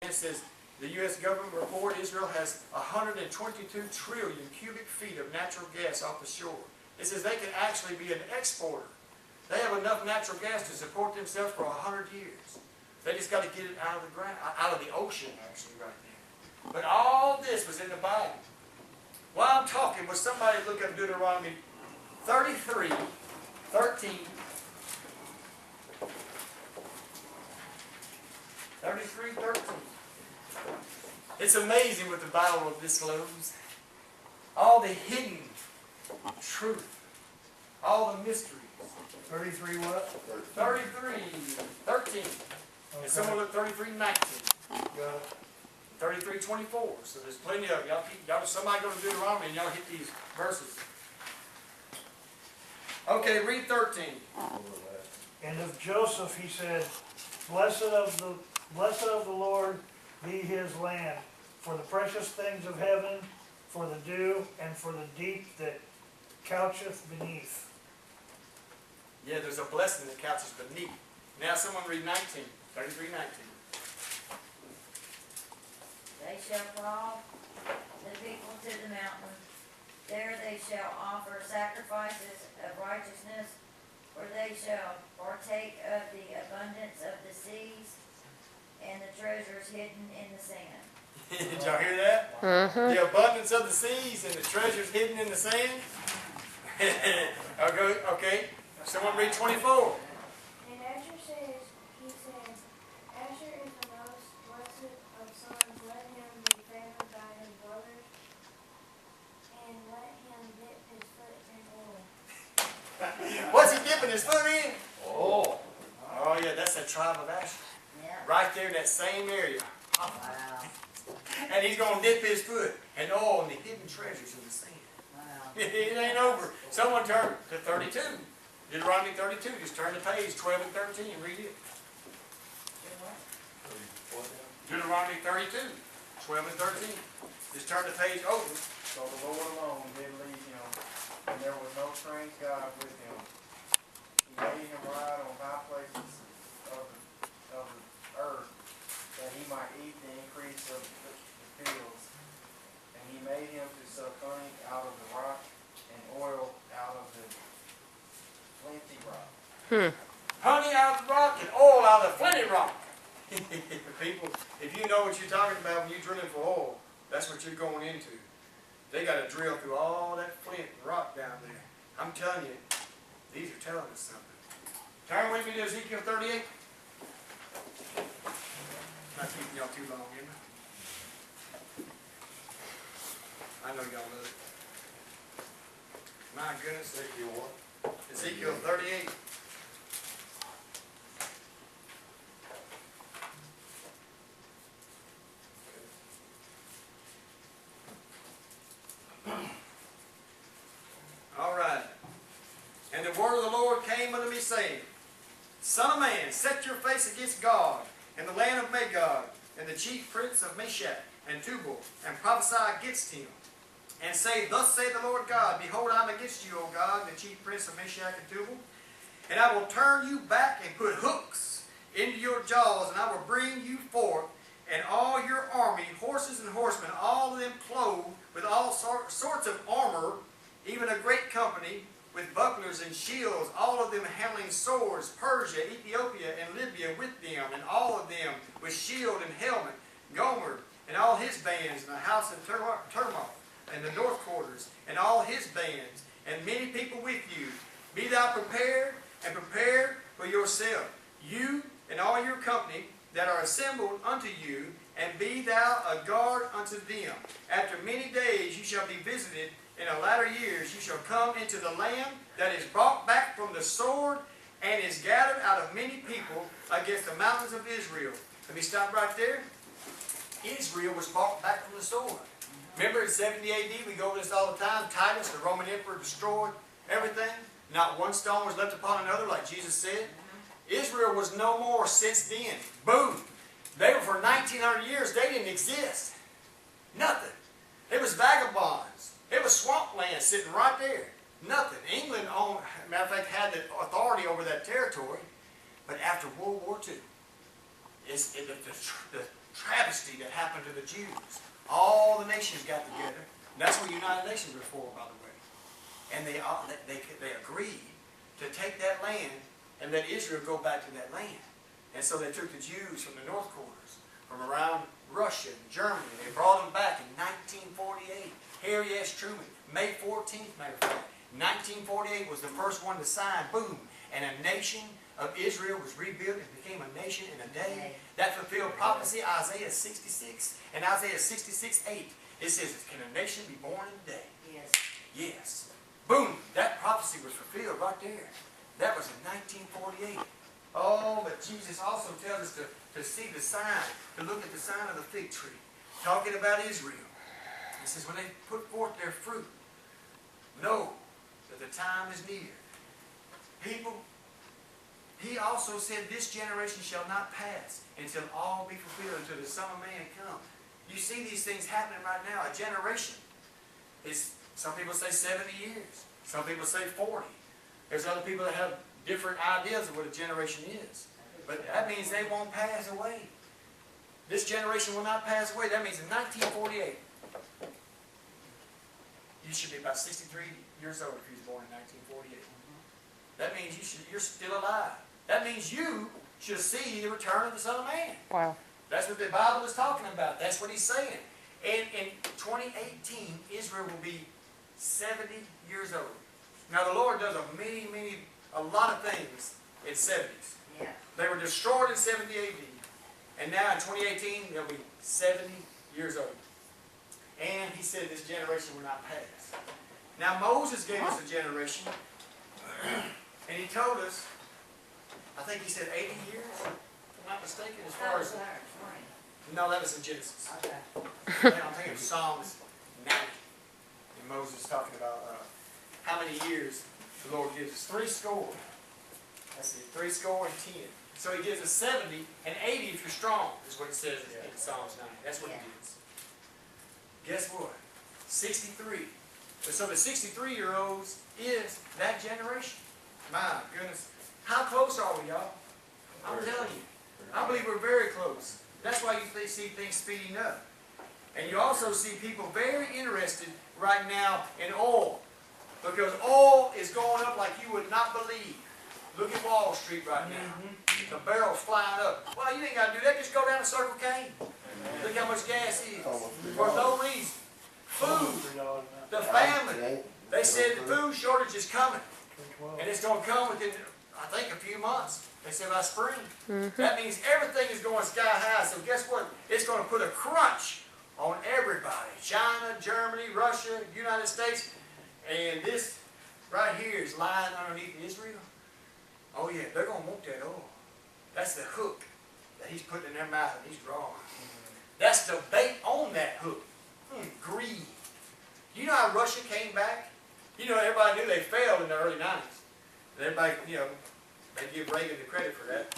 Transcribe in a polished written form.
It says the U.S. government report Israel has 122 trillion cubic feet of natural gas off the shore. It says they can actually be an exporter. They have enough natural gas to support themselves for 100 years. They just got to get it out of the ground, out of the ocean actually right now. But all this was in the Bible. While I'm talking, was somebody look up Deuteronomy 33:13. It's amazing what the Bible discloses. All the hidden truth. All the mysteries. 33 what? 33:13. Okay. And someone look 33:19. Got it. 33:24. So there's plenty of y'all. Somebody go to Deuteronomy and y'all hit these verses. Okay, read 13. And of Joseph he said, Blessed of the Lord be his land, for the precious things of heaven, for the dew, and for the deep that coucheth beneath. Yeah, there's a blessing that couches beneath. Now someone read 19. 33:19. They shall call the people to the mountain. There they shall offer sacrifices of righteousness, for they shall partake of the abundance of the seas and the treasures hidden in the sand. Did y'all hear that? The abundance of the seas and the treasures hidden in the sand. Okay. Someone read 24. And Asher says, he said, Asher is the most blessed of sons, let him be favored by his brothers, and let him dip his foot in oil. What's he dipping his foot in? Oh. Oh yeah, that's the tribe of Asher. Yeah. Right there in that same area. Wow. And he's going to dip his foot in oil and the hidden treasures in the sand. Wow. It ain't over. Someone turn to 32. Deuteronomy 32. Just turn the page 12 and 13 and read it. Deuteronomy 32. 12 and 13. Just turn the page over. So the Lord alone did lead him, and there was no strange God with him. He made him ride on high places of the earth, that he might eat the increase of the fields. And he made him to suck honey out of the rock, and oil out of the flinty rock. Honey out of the rock and oil out of the flinty rock. People, if you know what you're talking about when you're drilling for oil, that's what you're going into. They got to drill through all that flint and rock down there. I'm telling you, these are telling us something. Turn with me to Ezekiel 38. Not keeping y'all too long, am I? I know y'all love it. My goodness, Ezekiel what? Ezekiel 38. All right. And the word of the Lord came unto me, saying, Son of man, set your face against God, and the land of Magog, and the chief prince of Meshach and Tubal, and prophesy against him. And say, Thus saith the Lord God, Behold, I am against you, O God, the chief prince of Meshach and Tubal, and I will turn you back and put hooks into your jaws, and I will bring you forth, and all your army, horses and horsemen, all of them clothed with all sorts of armor, even a great company, with bucklers and shields, all of them handling swords, Persia, Ethiopia, and Libya with them, and all of them with shield and helmet, Gomer, and all his bands, and the house of Termah, and the north quarters, and all his bands, and many people with you. Be thou prepared, and prepared for yourself, you and all your company that are assembled unto you, and be thou a guard unto them. After many days you shall be visited. In the latter years you shall come into the land that is brought back from the sword, and is gathered out of many people against the mountains of Israel. Let me stop right there. Israel was brought back from the sword. Remember in 70 AD, we go over this all the time, Titus, the Roman emperor, destroyed everything. Not one stone was left upon another, like Jesus said. Israel was no more since then. Boom. They were for 1900 years, they didn't exist. Nothing. It was vagabonds. It was swampland sitting right there. Nothing. England, matter of fact, had the authority over that territory. But after World War II, travesty that happened to the Jews. All the nations got together. And that's what United Nations were for, by the way. And they agreed to take that land and let Israel go back to that land. And so they took the Jews from the north quarters, from around Russia and Germany. They brought them back in 1948. Harry S. Truman, May 14th, matter of fact. 1948 was the first one to sign, boom. And a nation of Israel was rebuilt and became a nation in a day. That fulfilled prophecy, Isaiah 66. And Isaiah 66:8. It says, can a nation be born in a day? Yes. Yes. Boom. That prophecy was fulfilled right there. That was in 1948. Oh, but Jesus also tells us to see the sign, to look at the sign of the fig tree. Talking about Israel. He says, when they put forth their fruit, know that the time is near. People, he also said, this generation shall not pass until all be fulfilled, until the Son of Man come. You see these things happening right now. A generation is, some people say 70 years. Some people say 40. There's other people that have different ideas of what a generation is. But that means they won't pass away. This generation will not pass away. That means in 1948, you should be about 63 years old if you was born in 1948. That means you're still alive. That means you should see the return of the Son of Man. Wow. That's what the Bible is talking about. That's what he's saying. And in 2018, Israel will be 70 years old. Now the Lord does a lot of things in 70s. Yeah. They were destroyed in 70 AD. And now in 2018, they'll be 70 years old. And he said this generation will not pass. Now Moses gave us a generation. And he told us, I think he said 80 years, if I'm not mistaken, as That far was as... ours, No, that was in Genesis. right? I'm thinking of Psalms 90. And Moses is talking about how many years the Lord gives us. 70. That's it, 70. So he gives us 70 and 80 if you're strong, is what it says in Psalms 90. That's what he gives. Guess what? 63. So the 63-year-olds is that generation. My goodness. How close are we, y'all? I'm telling you. I believe we're very close. That's why you see things speeding up. And you also see people very interested right now in oil. Because oil is going up like you would not believe. Look at Wall Street right now. The barrel's flying up. Well, you ain't got to do that. Just go down to Circle K. Look how much gas is. For no reason. Food. The family. They said the food shortage is coming. And it's going to come within, I think, a few months. They said by spring. That means everything is going sky high. So guess what? It's going to put a crunch on everybody. China, Germany, Russia, United States. And this right here is lying underneath Israel. Oh yeah, they're going to want that oil. That's the hook that he's putting in their mouth and he's drawing. That's the bait on that hook. Greed. You know how Russia came back? You know, everybody knew they failed in the early 90s. Everybody, you know, they give Reagan the credit for that.